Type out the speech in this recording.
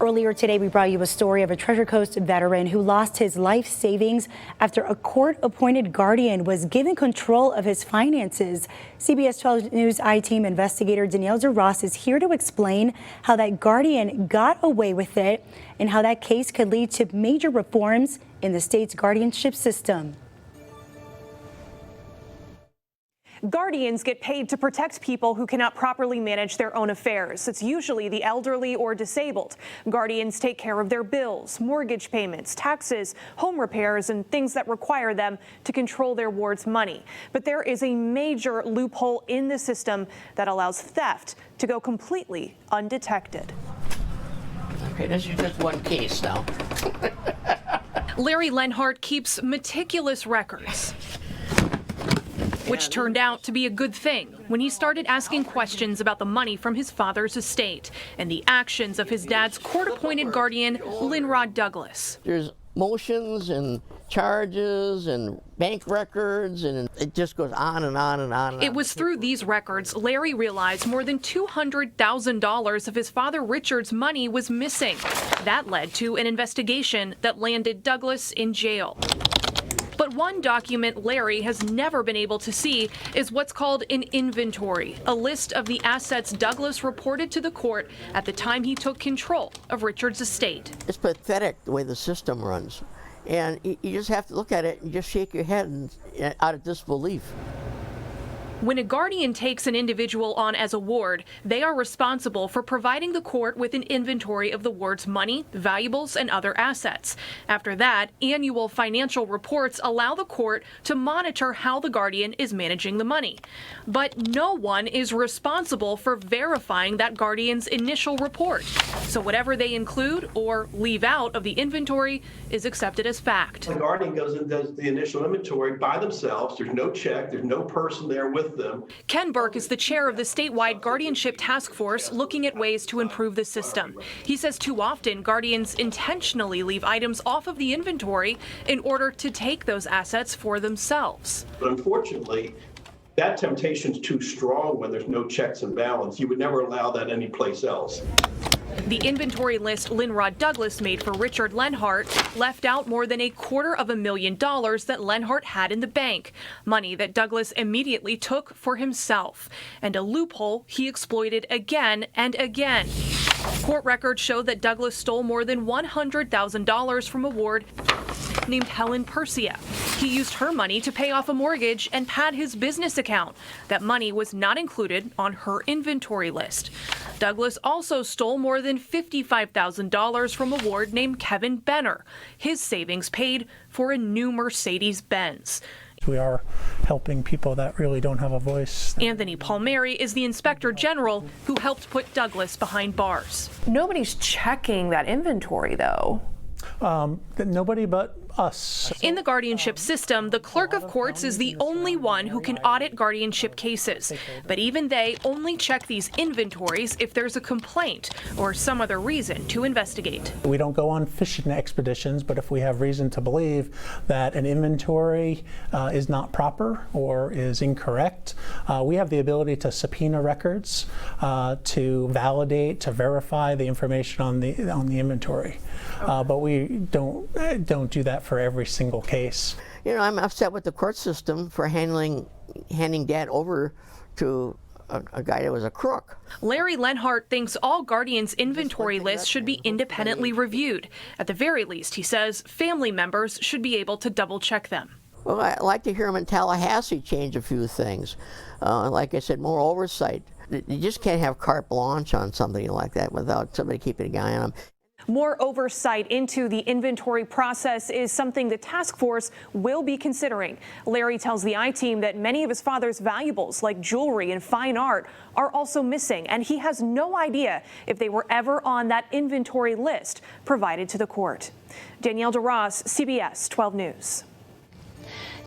Earlier today, we brought you a story of a Treasure Coast veteran who lost his life savings after a court-appointed guardian was given control of his finances. CBS 12 News I-Team investigator Lynrod Douglas is here to explain how that guardian got away with it and how that case could lead to major reforms in the state's guardianship system. Guardians get paid to protect people who cannot properly manage their own affairs. It's usually the elderly or disabled. Guardians take care of their bills, mortgage payments, taxes, home repairs, and things that require them to control their ward's money. But there is a major loophole in the system that allows theft to go completely undetected. Okay, this is just one case now. Larry Lenhart keeps meticulous records, which turned out to be a good thing when he started asking questions about the money from his father's estate and the actions of his dad's court-appointed guardian, Lynrod Douglas. There's motions and charges and bank records, and it just goes on and on and on. It was through these records Larry realized more than $200,000 of his father Richard's money was missing. That led to an investigation that landed Douglas in jail. But one document Larry has never been able to see is what's called an inventory, a list of the assets Douglas reported to the court at the time he took control of Richard's estate. It's pathetic the way the system runs. And you just have to look at it and just shake your head out of disbelief. When a guardian takes an individual on as a ward, they are responsible for providing the court with an inventory of the ward's money, valuables, and other assets. After that, annual financial reports allow the court to monitor how the guardian is managing the money. But no one is responsible for verifying that guardian's initial report. So whatever they include or leave out of the inventory is accepted as fact. The guardian goes and does the initial inventory by themselves. There's no check. There's no person there with them. Ken Burke is the chair of the statewide guardianship task force looking at ways to improve the system. He says too often guardians intentionally leave items off of the inventory in order to take those assets for themselves. But unfortunately, that temptation's too strong when there's no checks and balance. You would never allow that anyplace else. The inventory list Lynrod Douglas made for Richard Lenhart left out more than $250,000 that Lenhart had in the bank, money that Douglas immediately took for himself, and a loophole he exploited again and again. Court records show that Douglas stole more than $100,000 from a ward named Helen Persia. He used her money to pay off a mortgage and pad his business account. That money was not included on her inventory list. Douglas also stole more than $55,000 from a ward named Kevin Benner. His savings paid for a new Mercedes-Benz. We are helping people that really don't have a voice. Anthony Palmieri is the inspector general who helped put Douglas behind bars. Nobody's checking that inventory, though. Nobody but us. In the guardianship system, the clerk of courts is the only one who can audit guardianship cases. But even they only check these inventories if there's a complaint or some other reason to investigate. We don't go on fishing expeditions, but if we have reason to believe that an inventory is not proper or is incorrect, we have the ability to subpoena records to validate, to verify the information on the inventory. But we don't do that for every single case. You know, I'm upset with the court system for handing Dad over to a guy that was a crook. Larry Lenhart thinks all guardians' inventory lists should be independently reviewed. At the very least, he says, family members should be able to double-check them. Well, I'd like to hear him in Tallahassee change a few things. Like I said, more oversight. You just can't have carte blanche on something like that without somebody keeping an eye on them. More oversight into the inventory process is something the task force will be considering. Larry tells the I-Team that many of his father's valuables, like jewelry and fine art, are also missing, and he has no idea if they were ever on that inventory list provided to the court. Lynrod Douglas, CBS 12 News.